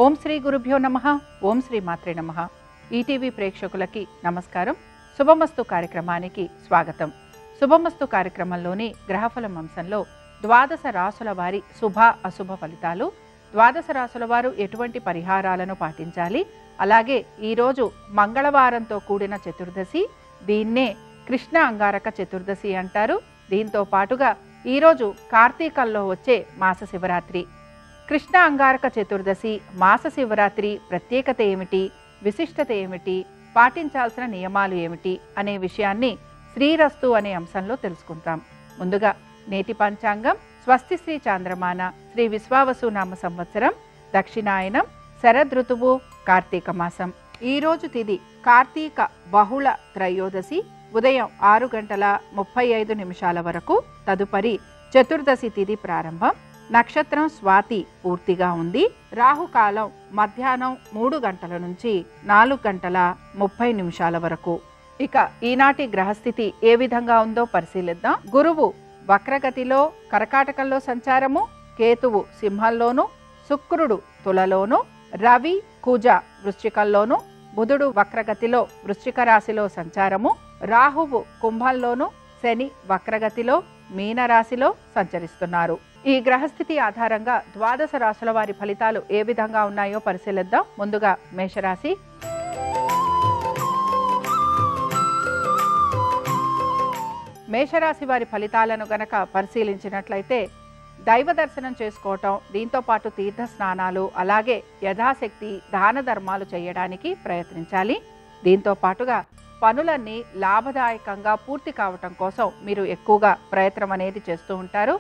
ఓం శ్రీ గురుభ్యో నమః. ఓం శ్రీ మాత్రే నమః. ఈటీవీ ప్రేక్షకులకి నమస్కారం. శుభమస్తు కార్యక్రమానికి స్వాగతం. శుభమస్తు కార్యక్రమంలోని గ్రహఫలం అంశంలో ద్వాదశ రాసుల వారి శుభ అశుభ ఫలితాలు, ద్వాదశ రాసుల వారు ఎటువంటి పరిహారాలను పాటించాలి, అలాగే ఈరోజు మంగళవారంతో కూడిన చతుర్దశి, దీన్నే కృష్ణ అంగారక చతుర్దశి అంటారు. దీంతో పాటుగా ఈరోజు కార్తీకంలో వచ్చే మాస శివరాత్రి. కృష్ణ అంగారక చతుర్దశి, మాస శివరాత్రి ప్రత్యేకత ఏమిటి, విశిష్టత ఏమిటి, పాటించాల్సిన నియమాలు ఏమిటి అనే విషయాన్ని శ్రీరస్తు అనే అంశంలో తెలుసుకుంటాం. ముందుగా నేటి పంచాంగం స్వస్తి శ్రీ చాంద్రమాన శ్రీ విశ్వావసు నామ సంవత్సరం, దక్షిణాయనం, శరదృతువు, కార్తీక మాసం. ఈరోజు తిథి కార్తీక బహుళ త్రయోదశి, ఉదయం 6:35 వరకు. తదుపరి చతుర్దశి తిథి ప్రారంభం. నక్షత్రం స్వాతి పూర్తిగా ఉంది. రాహుకాలం మధ్యాహ్నం 3 గంటల నుంచి 4:30 వరకు. ఇక ఈనాటి గ్రహస్థితి ఏ విధంగా ఉందో పరిశీలిద్దాం. గురువు వక్రగతిలో కర్కాటకంలో సంచారము, కేతువు సింహంలోను, శుక్రుడు తులలోను, రవి కుజ వృశ్చికంలోను, బుధుడు వక్రగతిలో వృశ్చిక రాశిలో సంచారము, రాహువు కుంభంలోను, శని వక్రగతిలో మీనరాశిలో సంచరిస్తున్నారు. ఈ గ్రహస్థితి ఆధారంగా ద్వాదశ రాశుల వారి ఫలితాలు ఏ విధంగా ఉన్నాయో పరిశీలిద్దాం. ముందుగా మేషరాశి. మేషరాశి వారి ఫలితాలను గనక పరిశీలించినట్లయితే దైవ దర్శనం చేసుకోవటం, దీంతో పాటు తీర్థ స్నానాలు, అలాగే యథాశక్తి దాన ధర్మాలు చేయడానికి ప్రయత్నించాలి. దీంతో పాటుగా పనులన్నీ లాభదాయకంగా పూర్తి కావటం కోసం మీరు ఎక్కువగా ప్రయత్నం అనేది చేస్తూ ఉంటారు.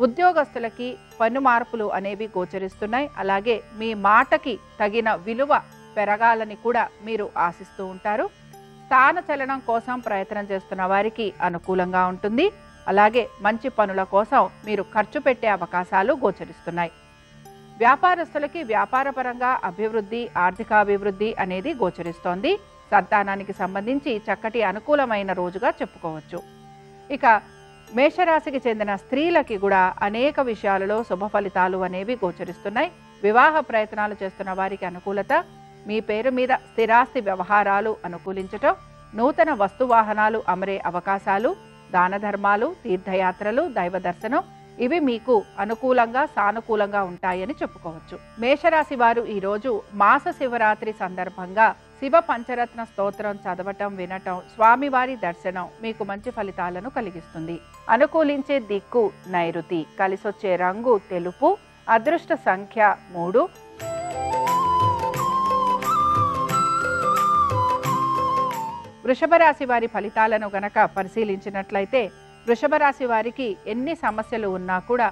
ఉద్యోగస్తులకి పన్ను మార్పులు అనేవి గోచరిస్తున్నాయి. అలాగే మీ మాటకి తగిన విలువ పెరగాలని కూడా మీరు ఆశిస్తూ ఉంటారు. స్థాన చలనం కోసం ప్రయత్నం చేస్తున్న వారికి అనుకూలంగా ఉంటుంది. అలాగే మంచి పనుల కోసం మీరు ఖర్చు పెట్టే అవకాశాలు గోచరిస్తున్నాయి. వ్యాపారస్తులకి వ్యాపారపరంగా అభివృద్ధి, ఆర్థికాభివృద్ధి అనేది గోచరిస్తోంది. సంతానానికి సంబంధించి చక్కటి అనుకూలమైన రోజుగా చెప్పుకోవచ్చు. ఇక మేషరాశికి చెందిన స్త్రీలకి కూడా అనేక విషయాలలో శుభ ఫలితాలు అనేవి గోచరిస్తున్నాయి. వివాహ ప్రయత్నాలు చేస్తున్న వారికి అనుకూలత, మీ పేరు మీద స్థిరాస్తి వ్యవహారాలు అనుకూలించటం, నూతన వస్తువాహనాలు అమరే అవకాశాలు, దాన ధర్మాలు, తీర్థయాత్రలు, దైవ దర్శనం, ఇవి మీకు అనుకూలంగా సానుకూలంగా ఉంటాయని చెప్పుకోవచ్చు. మేషరాశి వారు ఈరోజు మాస శివరాత్రి సందర్భంగా శివ పంచరత్న స్తోత్రం చదవటం, వినటం, స్వామివారి దర్శనం మీకు మంచి ఫలితాలను కలిగిస్తుంది. అనుకూలించే దిక్కు నైరుతి, కలిసొచ్చే రంగు తెలుపు, అదృష్ట సంఖ్య 3. వృషభ రాశి వారి ఫలితాలను గనక పరిశీలించినట్లయితే వృషభ రాశి వారికి ఎన్ని సమస్యలు ఉన్నా కూడా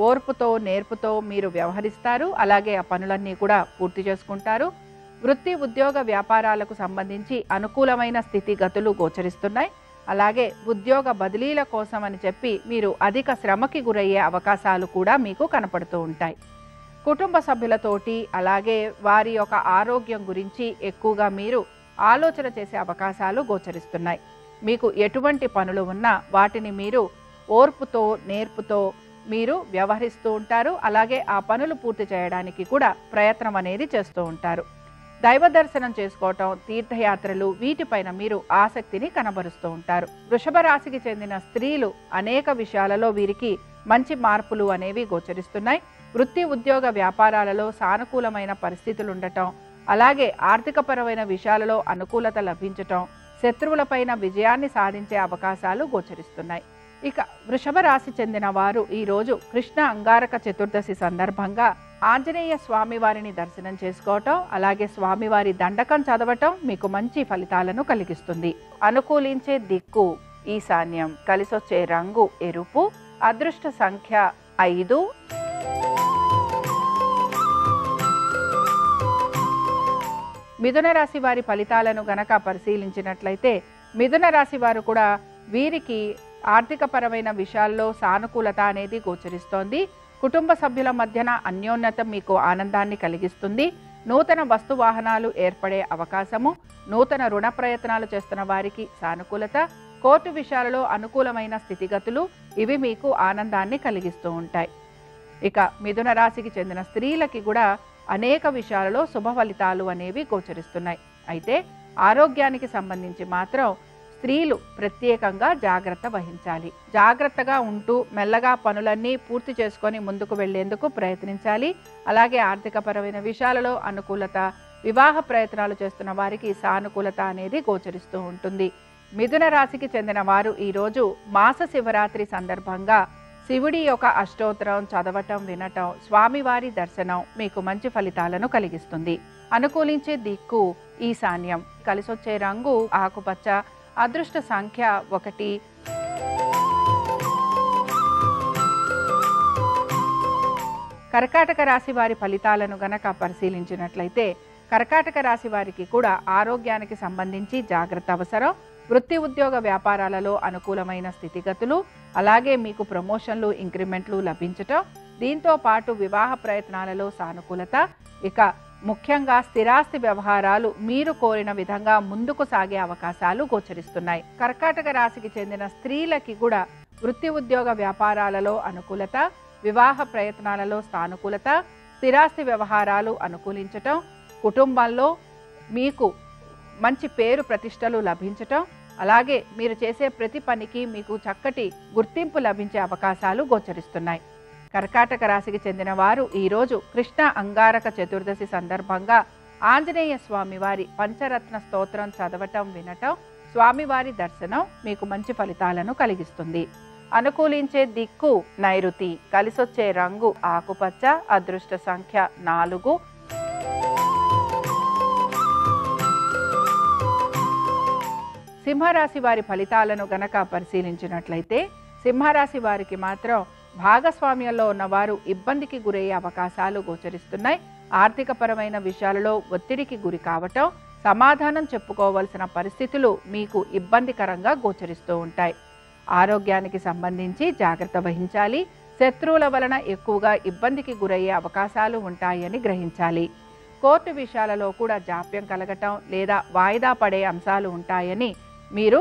ఓర్పుతో నేర్పుతో మీరు వ్యవహరిస్తారు. అలాగే ఆ పనులన్నీ కూడా పూర్తి చేసుకుంటారు. వృత్తి ఉద్యోగ వ్యాపారాలకు సంబంధించి అనుకూలమైన స్థితిగతులు గోచరిస్తున్నాయి. అలాగే ఉద్యోగ బదిలీల కోసం అని చెప్పి మీరు అధిక శ్రమకి గురయ్యే అవకాశాలు కూడా మీకు కనపడుతూ ఉంటాయి. కుటుంబ సభ్యులతోటి అలాగే వారి యొక్క ఆరోగ్యం గురించి ఎక్కువగా మీరు ఆలోచన చేసే అవకాశాలు గోచరిస్తున్నాయి. మీకు ఎటువంటి పనులు ఉన్నా వాటిని మీరు ఓర్పుతో నేర్పుతో మీరు వ్యవహరిస్తూ ఉంటారు. అలాగే ఆ పనులు పూర్తి చేయడానికి కూడా ప్రయత్నం అనేది చేస్తూ ఉంటారు. దైవ దర్శనం చేసుకోవటం, తీర్థయాత్రలు, వీటిపైన మీరు ఆసక్తిని కనబరుస్తూ ఉంటారు. వృషభ రాశికి చెందిన స్త్రీలు అనేక విషయాలలో వీరికి మంచి మార్పులు అనేవి గోచరిస్తున్నాయి. వృత్తి ఉద్యోగ వ్యాపారాలలో సానుకూలమైన పరిస్థితులు ఉండటం, అలాగే ఆర్థికపరమైన విషయాలలో అనుకూలత లభించటం, శత్రువులపైన విజయాన్ని సాధించే అవకాశాలు గోచరిస్తున్నాయి. ఇక వృషభ రాశి చెందిన వారు ఈరోజు కృష్ణ అంగారక చతుర్దశి సందర్భంగా ఆంజనేయ స్వామి వారిని దర్శనం చేసుకోవటం, అలాగే స్వామివారి దండకం చదవటం మీకు మంచి ఫలితాలను కలిగిస్తుంది. అనుకూలించే దిక్కు ఈశాన్యం, కలిసొచ్చే రంగు ఎరుపు, అదృష్ట సంఖ్య 5. మిథున రాశి వారి ఫలితాలను గనక పరిశీలించినట్లయితే మిథున రాశి వారు కూడా వీరికి ఆర్థికపరమైన విషయాల్లో సానుకూలత అనేది గోచరిస్తోంది. కుటుంబ సభ్యుల మధ్యన అన్యోన్యత మీకు ఆనందాన్ని కలిగిస్తుంది. నూతన వస్తు వాహనాలు ఏర్పడే అవకాశము, నూతన రుణ ప్రయత్నాలు చేస్తున్న వారికి సానుకూలత, కోర్టు విషయాలలో అనుకూలమైన స్థితిగతులు, ఇవి మీకు ఆనందాన్ని కలిగిస్తూ ఉంటాయి. ఇక మిథున రాశికి చెందిన స్త్రీలకి కూడా అనేక విషయాలలో శుభ ఫలితాలు అనేవి గోచరిస్తున్నాయి. అయితే ఆరోగ్యానికి సంబంధించి మాత్రం స్త్రీలు ప్రత్యేకంగా జాగ్రత్త వహించాలి. జాగ్రత్తగా ఉంటూ మెల్లగా పనులన్నీ పూర్తి చేసుకొని ముందుకు వెళ్లేందుకు ప్రయత్నించాలి. అలాగే ఆర్థికపరమైన విషయాలలో అనుకూలత, వివాహ ప్రయత్నాలు చేస్తున్న వారికి సానుకూలత అనేది గోచరిస్తూ ఉంటుంది. మిథున రాశికి చెందిన వారు ఈరోజు మాస శివరాత్రి సందర్భంగా శివుడి యొక్క అష్టోత్తరం చదవటం, వినటం, స్వామివారి దర్శనం మీకు మంచి ఫలితాలను కలిగిస్తుంది. అనుకూలించే దిక్కు ఈశాన్యం. కలిసొచ్చే రంగు ఆకుపచ్చ. అదృష్ట సంఖ్య 1. కర్కాటక రాశి వారి ఫలితాలను గనక పరిశీలించినట్లయితే కర్కాటక రాశి వారికి కూడా ఆరోగ్యానికి సంబంధించి జాగ్రత్త అవసరం. వృత్తి ఉద్యోగ వ్యాపారాలలో అనుకూలమైన స్థితిగతులు, అలాగే మీకు ప్రమోషన్లు, ఇంక్రిమెంట్లు లభించటం, దీంతో పాటు వివాహ ప్రయత్నాలలో సానుకూలత, ఇక ముఖ్యంగా స్థిరాస్తి వ్యవహారాలు మీరు కోరిన విధంగా ముందుకు సాగే అవకాశాలు గోచరిస్తున్నాయి. కర్కాటక రాశికి చెందిన స్త్రీలకి కూడా వృత్తి ఉద్యోగ వ్యాపారాలలో అనుకూలత, వివాహ ప్రయత్నాలలో సానుకూలత, స్థిరాస్తి వ్యవహారాలు అనుకూలించటం, కుటుంబంలో మీకు మంచి పేరు ప్రతిష్టలు లభించటం, అలాగే మీరు చేసే ప్రతి పనికి మీకు చక్కటి గుర్తింపు లభించే అవకాశాలు గోచరిస్తున్నాయి. కర్కాటక రాశికి చెందిన వారు ఈరోజు కృష్ణ అంగారక చతుర్దశి సందర్భంగా ఆంజనేయ స్వామివారి పంచరత్న స్తోత్రం చదవటం, వినటం, స్వామివారి దర్శనం మీకు మంచి ఫలితాలను కలిగిస్తుంది. అనుకూలించే దిక్కు నైరుతి. కలిసొచ్చే రంగు ఆకుపచ్చ. అదృష్ట సంఖ్య 4. సింహరాశి వారి ఫలితాలను గనక పరిశీలించినట్లయితే సింహరాశి వారికి మాత్రం భాగస్వామ్యంలో ఉన్నవారు ఇబ్బందికి గురయ్యే అవకాశాలు గోచరిస్తున్నాయి. ఆర్థికపరమైన విషయాలలో ఒత్తిడికి గురి కావటం, సమాధానం చెప్పుకోవలసిన పరిస్థితులు మీకు ఇబ్బందికరంగా గోచరిస్తూ ఉంటాయి. ఆరోగ్యానికి సంబంధించి జాగ్రత్త వహించాలి. శత్రువుల వలన ఎక్కువగా ఇబ్బందికి గురయ్యే అవకాశాలు ఉంటాయని గ్రహించాలి. కోర్టు విషయాలలో కూడా జాప్యం కలగటం లేదా వాయిదా పడే అంశాలు ఉంటాయని మీరు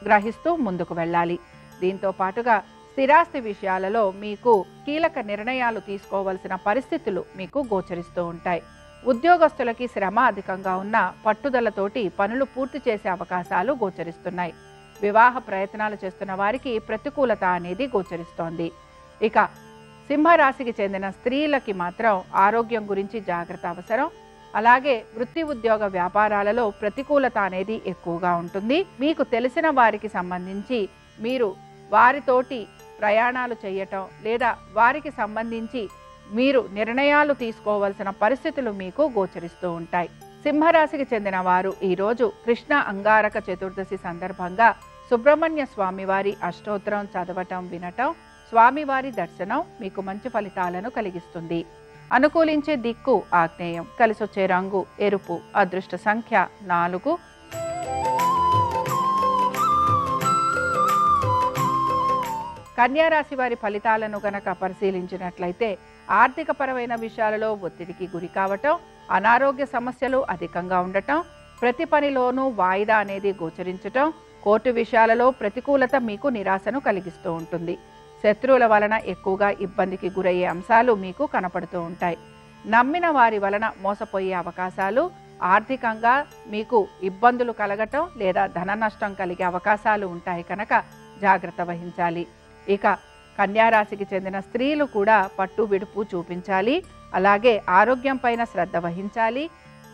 గ్రహిస్తూ ముందుకు వెళ్ళాలి. దీంతో పాటుగా స్థిరాస్తి విషయాలలో మీకు కీలక నిర్ణయాలు తీసుకోవాల్సిన పరిస్థితులు మీకు గోచరిస్తూ ఉంటాయి. ఉద్యోగస్తులకి శ్రమ అధికంగా ఉన్న పట్టుదలతోటి పనులు పూర్తి చేసే అవకాశాలు గోచరిస్తున్నాయి. వివాహ ప్రయత్నాలు చేస్తున్న వారికి ప్రతికూలత అనేది గోచరిస్తోంది. ఇక సింహరాశికి చెందిన స్త్రీలకి మాత్రం ఆరోగ్యం గురించి జాగ్రత్త అవసరం. అలాగే వృత్తి ఉద్యోగ వ్యాపారాలలో ప్రతికూలత అనేది ఎక్కువగా ఉంటుంది. మీకు తెలిసిన వారికి సంబంధించి మీరు వారితోటి ప్రయాణాలు చేయటం లేదా వారికి సంబంధించి మీరు నిర్ణయాలు తీసుకోవాల్సిన పరిస్థితులు మీకు గోచరిస్తూ ఉంటాయి. సింహరాశికి చెందిన వారు ఈరోజు కృష్ణ అంగారక చతుర్దశి సందర్భంగా సుబ్రహ్మణ్య స్వామివారి అష్టోత్తరం చదవటం, వినటం, స్వామివారి దర్శనం మీకు మంచి ఫలితాలను కలిగిస్తుంది. అనుకూలించే దిక్కు ఆగ్నేయం. కలిసొచ్చే రంగు ఎరుపు. అదృష్ట సంఖ్య 4. కన్యారాశి వారి ఫలితాలను గనక పరిశీలించినట్లయితే ఆర్థికపరమైన విషయాలలో ఒత్తిడికి గురి కావటం, అనారోగ్య సమస్యలు అధికంగా ఉండటం, ప్రతి పనిలోనూ వాయిదా అనేది గోచరించటం, కోర్టు విషయాలలో ప్రతికూలత మీకు నిరాశను కలిగిస్తూ ఉంటుంది. శత్రువుల వలన ఎక్కువగా ఇబ్బందికి గురయ్యే అంశాలు మీకు కనపడుతూ ఉంటాయి. నమ్మిన వారి వలన మోసపోయే అవకాశాలు, ఆర్థికంగా మీకు ఇబ్బందులు కలగటం లేదా ధన నష్టం కలిగే అవకాశాలు ఉంటాయి కనుక జాగ్రత్త వహించాలి. ఇక కన్యారాశికి చెందిన స్త్రీలు కూడా పట్టు విడుపు చూపించాలి. అలాగే ఆరోగ్యం పైన శ్రద్ధ వహించాలి.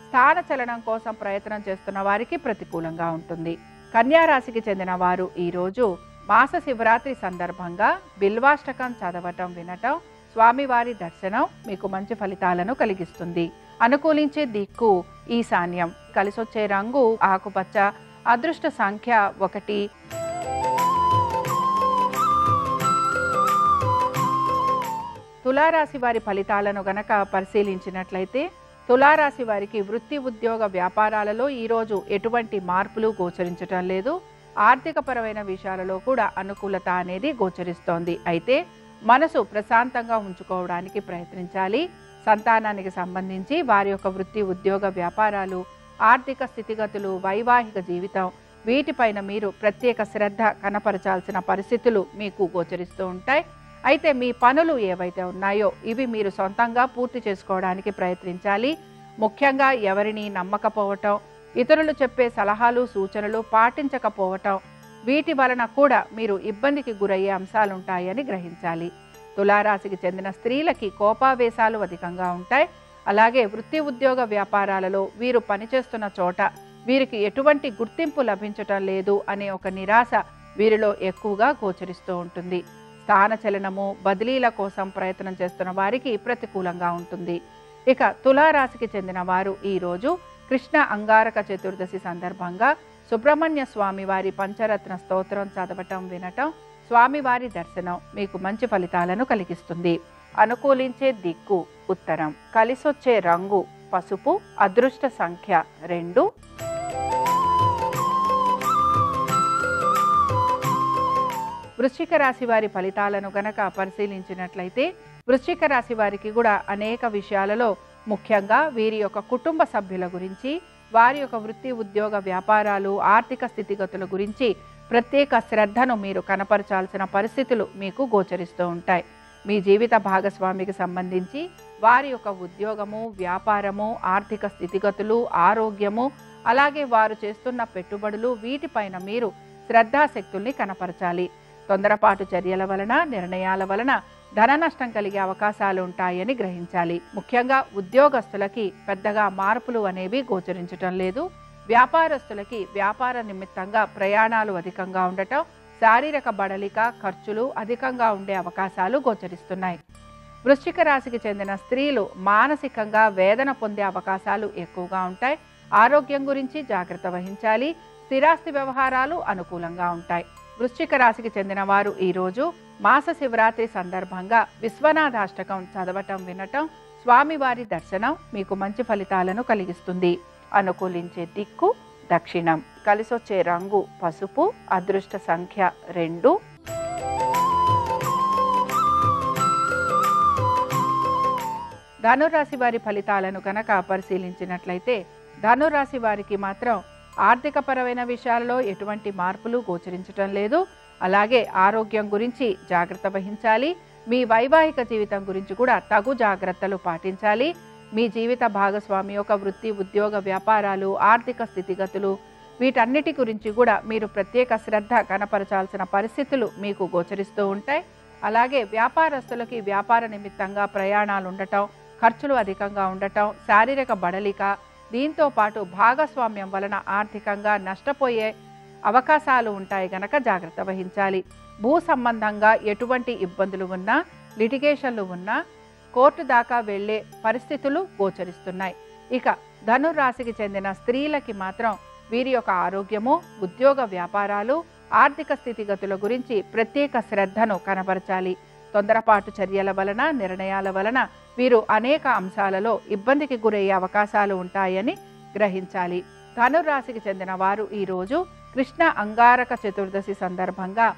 స్థాన చలనం కోసం ప్రయత్నం చేస్తున్న వారికి ప్రతికూలంగా ఉంటుంది. కన్యారాశికి చెందిన వారు ఈరోజు మాస శివరాత్రి సందర్భంగా బిల్వాష్టకం చదవటం, వినటం, స్వామివారి దర్శనం మీకు మంచి ఫలితాలను కలిగిస్తుంది. అనుకూలించే దిక్కు ఈశాన్యం. కలిసొచ్చే రంగు ఆకుపచ్చ. అదృష్ట సంఖ్య 1. తులారాశి వారి ఫలితాలను గనక పరిశీలించినట్లయితే తులారాశి వారికి వృత్తి ఉద్యోగ వ్యాపారాలలో ఈరోజు ఎటువంటి మార్పులు గోచరించటం లేదు. ఆర్థికపరమైన విషయాలలో కూడా అనుకూలత అనేది గోచరిస్తోంది. అయితే మనసు ప్రశాంతంగా ఉంచుకోవడానికి ప్రయత్నించాలి. సంతానానికి సంబంధించి వారి యొక్క వృత్తి ఉద్యోగ వ్యాపారాలు, ఆర్థిక స్థితిగతులు, వైవాహిక జీవితం వీటిపైన మీరు ప్రత్యేక శ్రద్ధ కనపరచాల్సిన పరిస్థితులు మీకు గోచరిస్తూ ఉంటాయి. అయితే మీ పనులు ఏవైతే ఉన్నాయో ఇవి మీరు సొంతంగా పూర్తి చేసుకోవడానికి ప్రయత్నించాలి. ముఖ్యంగా ఎవరిని నమ్మకపోవటం, ఇతరులు చెప్పే సలహాలు సూచనలు పాటించకపోవటం, వీటి వలన కూడా మీరు ఇబ్బందికి గురయ్యే అంశాలుంటాయని గ్రహించాలి. తులారాశికి చెందిన స్త్రీలకి కోపావేశాలు అధికంగా ఉంటాయి. అలాగే వృత్తి ఉద్యోగ వ్యాపారాలలో వీరు పనిచేస్తున్న చోట వీరికి ఎటువంటి గుర్తింపు లభించటం లేదు అనే ఒక నిరాశ వీరిలో ఎక్కువగా గోచరిస్తూ ఉంటుంది. స్థానచలనము, బదిలీల కోసం ప్రయత్నం చేస్తున్న వారికి ప్రతికూలంగా ఉంటుంది. ఇక తులారాశికి చెందిన వారు ఈరోజు కృష్ణ అంగారక చతుర్దశి సందర్భంగా సుబ్రహ్మణ్య స్వామి వారి పంచరత్న స్తోత్రం చదవటం, వినటం, స్వామివారి దర్శనం మీకు మంచి ఫలితాలను కలిగిస్తుంది. అనుకూలించే దిక్కు ఉత్తరం. కలిసొచ్చే రంగు పసుపు. అదృష్ట సంఖ్య 2. వృశ్చిక రాశి వారి ఫలితాలను గనక పరిశీలించినట్లయితే వృశ్చిక రాశి వారికి కూడా అనేక విషయాలలో, ముఖ్యంగా వీరి యొక్క కుటుంబ సభ్యుల గురించి, వారి యొక్క వృత్తి ఉద్యోగ వ్యాపారాలు ఆర్థిక స్థితిగతుల గురించి ప్రత్యేక శ్రద్ధను మీరు కనపరచాల్సిన పరిస్థితులు మీకు గోచరిస్తూ ఉంటాయి. మీ జీవిత భాగస్వామికి సంబంధించి వారి యొక్క ఉద్యోగము, వ్యాపారము, ఆర్థిక స్థితిగతులు, ఆరోగ్యము, అలాగే వారు చేస్తున్న పెట్టుబడులు, వీటిపైన మీరు శ్రద్ధాశక్తుల్ని కనపరచాలి. తొందరపాటు చర్యల వలన, నిర్ణయాల వలన ధన నష్టం కలిగే అవకాశాలు ఉంటాయని గ్రహించాలి. ముఖ్యంగా ఉద్యోగస్తులకి పెద్దగా మార్పులు అనేవి గోచరించటం లేదు. వ్యాపారస్తులకి వ్యాపార నిమిత్తంగా ప్రయాణాలు అధికంగా ఉండటం, శారీరక బడలిక, ఖర్చులు అధికంగా ఉండే అవకాశాలు గోచరిస్తున్నాయి. వృశ్చిక రాశికి చెందిన స్త్రీలు మానసికంగా వేదన పొందే అవకాశాలు ఎక్కువగా ఉంటాయి. ఆరోగ్యం గురించి జాగ్రత్త వహించాలి. స్థిరాస్తి వ్యవహారాలు అనుకూలంగా ఉంటాయి. వృశ్చిక రాశికి చెందిన వారు ఈరోజు మాస శివరాత్రి సందర్భంగా విశ్వనాథాష్టకం చదవటం, వినటం, స్వామివారి దర్శనం మీకు మంచి ఫలితాలను కలిగిస్తుంది. అనుకూలించే దిక్కు దక్షిణం. కలిసొచ్చే రంగు పసుపు. అదృష్ట సంఖ్య 2. ధనురాశి వారి ఫలితాలను కనుక పరిశీలించినట్లయితే ధనురాశి వారికి మాత్రం ఆర్థికపరమైన విషయాలలో ఎటువంటి మార్పులు గోచరించటం లేదు. అలాగే ఆరోగ్యం గురించి జాగ్రత్త వహించాలి. మీ వైవాహిక జీవితం గురించి కూడా తగు జాగ్రత్తలు పాటించాలి. మీ జీవిత భాగస్వామి యొక్క వృత్తి ఉద్యోగ వ్యాపారాలు ఆర్థిక స్థితిగతులు వీటన్నిటి గురించి కూడా మీరు ప్రత్యేక శ్రద్ధ కనపరచాల్సిన పరిస్థితులు మీకు గోచరిస్తూ ఉంటాయి. అలాగే వ్యాపారస్తులకి వ్యాపార నిమిత్తంగా ప్రయాణాలు ఉండటం, ఖర్చులు అధికంగా ఉండటం, శారీరక బడలిక, దీంతో పాటు భాగస్వామ్యం వలన ఆర్థికంగా నష్టపోయే అవకాశాలు ఉంటాయి గనక జాగ్రత్త వహించాలి. భూ సంబంధంగా ఎటువంటి ఇబ్బందులు ఉన్నా, లిటిగేషన్లు ఉన్నా కోర్టు దాకా వెళ్లే పరిస్థితులు గోచరిస్తున్నాయి. ఇక ధనురాశికి చెందిన స్త్రీలకి మాత్రం వీరి యొక్క ఆరోగ్యము, ఉద్యోగ వ్యాపారాలు, ఆర్థిక స్థితిగతుల గురించి ప్రత్యేక శ్రద్ధను కనబరచాలి. తొందరపాటు చర్యల వలన, నిర్ణయాల వలన వీరు అనేక అంశాలలో ఇబ్బందికి గురయ్యే అవకాశాలు ఉంటాయని గ్రహించాలి. ధనురాశికి చెందిన వారు ఈరోజు కృష్ణ అంగారక చతుర్దశి సందర్భంగా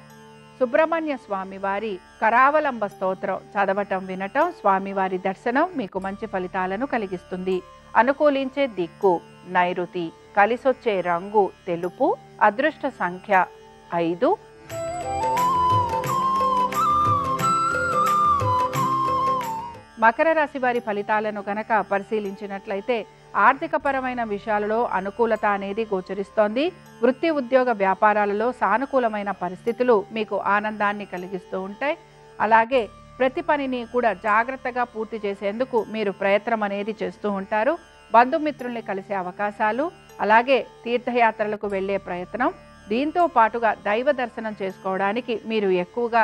సుబ్రహ్మణ్య స్వామి వారి కరావలంబ స్తోత్రం చదవటం, వినటం, స్వామివారి దర్శనం మీకు మంచి ఫలితాలను కలిగిస్తుంది. అనుకూలించే దిక్కు నైరుతి. కలిసొచ్చే రంగు తెలుపు. అదృష్ట సంఖ్య 5. మకర రాశి వారి ఫలితాలను గనక పరిశీలించినట్లయితే ఆర్థికపరమైన విషయాలలో అనుకూలత అనేది గోచరిస్తోంది. వృత్తి ఉద్యోగ వ్యాపారాలలో సానుకూలమైన పరిస్థితులు మీకు ఆనందాన్ని కలిగిస్తూ ఉంటాయి. అలాగే ప్రతి పనిని కూడా జాగ్రత్తగా పూర్తి చేసేందుకు మీరు ప్రయత్నం అనేది చేస్తూ ఉంటారు. బంధుమిత్రుల్ని కలిసే అవకాశాలు, అలాగే తీర్థయాత్రలకు వెళ్ళే ప్రయత్నం, దీంతో పాటుగా దైవ దర్శనం చేసుకోవడానికి మీరు ఎక్కువగా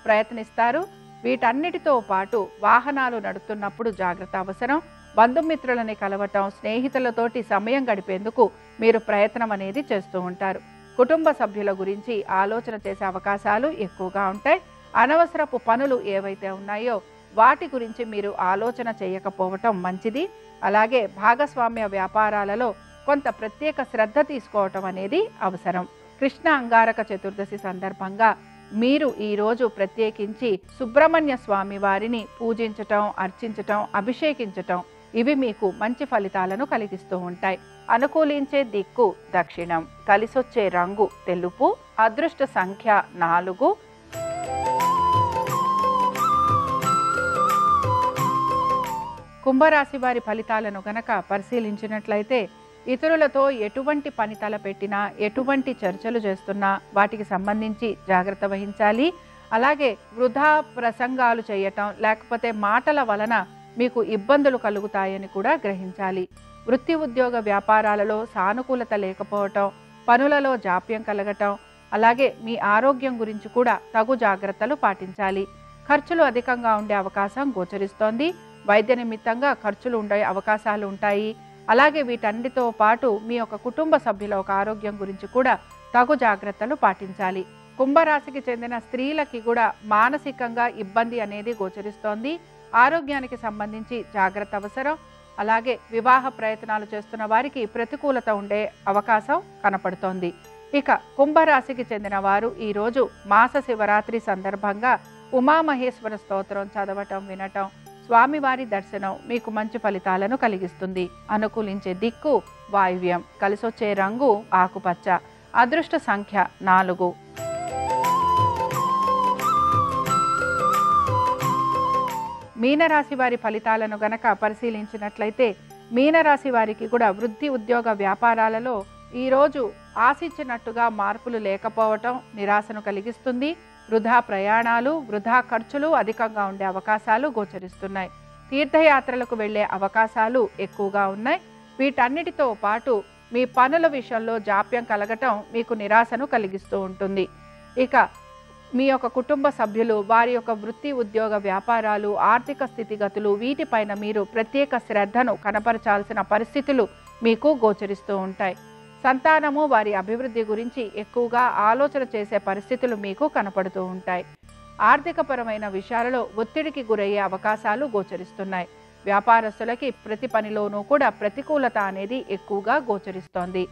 ప్రయత్నిస్తారు. వీటన్నిటితో పాటు వాహనాలు నడుపుతున్నప్పుడు జాగ్రత్త అవసరం. బంధుమిత్రులని కలవటం, స్నేహితులతోటి సమయం గడిపేందుకు మీరు ప్రయత్నం అనేది చేస్తూ ఉంటారు. కుటుంబ సభ్యుల గురించి ఆలోచన చేసే అవకాశాలు ఎక్కువగా ఉంటాయి. అనవసరపు పనులు ఏవైతే ఉన్నాయో వాటి గురించి మీరు ఆలోచన చేయకపోవటం మంచిది. అలాగే భాగస్వామ్య వ్యాపారాలలో కొంత ప్రత్యేక శ్రద్ధ తీసుకోవటం అనేది అవసరం. కృష్ణ అంగారక చతుర్దశి సందర్భంగా మీరు ఈరోజు ప్రత్యేకించి సుబ్రహ్మణ్య స్వామి వారిని పూజించటం, అర్చించటం, అభిషేకించటం ఇవి మీకు మంచి ఫలితాలను కలిగిస్తూ ఉంటాయి. అనుకూలించే దిక్కు దక్షిణం. కలిసొచ్చే రంగు తెలుపు. అదృష్ట సంఖ్య 4. కుంభరాశి వారి ఫలితాలను గనక పరిశీలించినట్లయితే ఇతరులతో ఎటువంటి పని తలపెట్టినా, ఎటువంటి చర్చలు చేస్తున్నా వాటికి సంబంధించి జాగ్రత్త వహించాలి. అలాగే వృధా ప్రసంగాలు చేయటం, లేకపోతే మాటల వలన మీకు ఇబ్బందులు కలుగుతాయని కూడా గ్రహించాలి. వృత్తి ఉద్యోగ వ్యాపారాలలో సానుకూలత లేకపోవటం, పనులలో జాప్యం కలగటం, అలాగే మీ ఆరోగ్యం గురించి కూడా తగు జాగ్రత్తలు పాటించాలి. ఖర్చులు అధికంగా ఉండే అవకాశం గోచరిస్తోంది. వైద్య నిమిత్తంగా ఖర్చులు ఉండే అవకాశాలు ఉంటాయి. అలాగే వీటన్నిటితో పాటు మీ యొక్క కుటుంబ సభ్యుల ఒక ఆరోగ్యం గురించి కూడా తగు జాగ్రత్తలు పాటించాలి. కుంభరాశికి చెందిన స్త్రీలకి కూడా మానసికంగా ఇబ్బంది అనేది గోచరిస్తోంది. ఆరోగ్యానికి సంబంధించి జాగ్రత్త అవసరం. అలాగే వివాహ ప్రయత్నాలు చేస్తున్న వారికి ప్రతికూలత ఉండే అవకాశం కనపడుతోంది. ఇక కుంభరాశికి చెందిన వారు ఈరోజు మాస శివరాత్రి సందర్భంగా ఉమామహేశ్వర స్తోత్రం చదవటం, వినటం, స్వామివారి దర్శనం మీకు మంచి ఫలితాలను కలిగిస్తుంది. అనుకూలించే దిక్కు వాయువ్యం, కలిసొచ్చే రంగు ఆకుపచ్చ, అదృష్ట సంఖ్య 4. మీనరాశి వారి ఫలితాలను గనక పరిశీలించినట్లయితే మీనరాశి వారికి కూడా వృత్తి ఉద్యోగ వ్యాపారాలలో ఈరోజు ఆశించినట్టుగా మార్పులు లేకపోవటం నిరాశను కలిగిస్తుంది. వృధా ప్రయాణాలు, వృధా ఖర్చులు అధికంగా ఉండే అవకాశాలు గోచరిస్తున్నాయి. తీర్థయాత్రలకు వెళ్ళే అవకాశాలు ఎక్కువగా ఉన్నాయి. వీటన్నిటితో పాటు మీ పనుల విషయంలో జాప్యం కలగటం మీకు నిరాశను కలిగిస్తూ ఉంటుంది. ఇక మీ యొక్క కుటుంబ సభ్యులు వారి యొక్క వృత్తి ఉద్యోగ వ్యాపారాలు, ఆర్థిక స్థితిగతులు వీటిపైన మీరు ప్రత్యేక శ్రద్ధను కనపరచాల్సిన పరిస్థితులు మీకు గోచరిస్తూ ఉంటాయి. సంతానము వారి అభివృద్ధి గురించి ఎక్కువగా ఆలోచన చేసే పరిస్థితులు మీకు కనపడుతూ ఉంటాయి. ఆర్థికపరమైన విషయాలలో ఒత్తిడికి గురయ్యే అవకాశాలు గోచరిస్తున్నాయి. వ్యాపారస్తులకి ప్రతి పనిలోనూ కూడా ప్రతికూలత అనేది ఎక్కువగా గోచరిస్తోంది.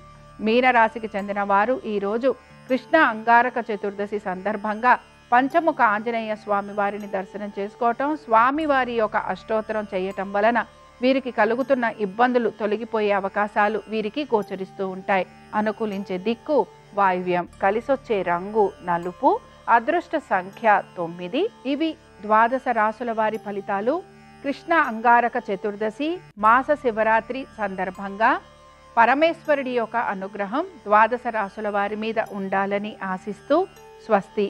మీనరాశికి చెందిన వారు ఈరోజు కృష్ణ అంగారక చతుర్దశి సందర్భంగా పంచముఖ ఆంజనేయ స్వామి వారిని దర్శనం చేసుకోవటం, స్వామివారి యొక్క అష్టోత్తరం చేయటం వలన వీరికి కలుగుతున్న ఇబ్బందులు తొలగిపోయే అవకాశాలు వీరికి గోచరిస్తూ ఉంటాయి. అనుకూలించే దిక్కు వాయువ్యం, కలిసొచ్చే రంగు నలుపు, అదృష్ట సంఖ్య 9. ఇవి ద్వాదశ రాసుల వారి ఫలితాలు. కృష్ణ అంగారక చతుర్దశి మాస శివరాత్రి సందర్భంగా పరమేశ్వరుడి యొక్క అనుగ్రహం ద్వాదశ రాసుల వారి మీద ఉండాలని ఆశిస్తూ స్వస్తి.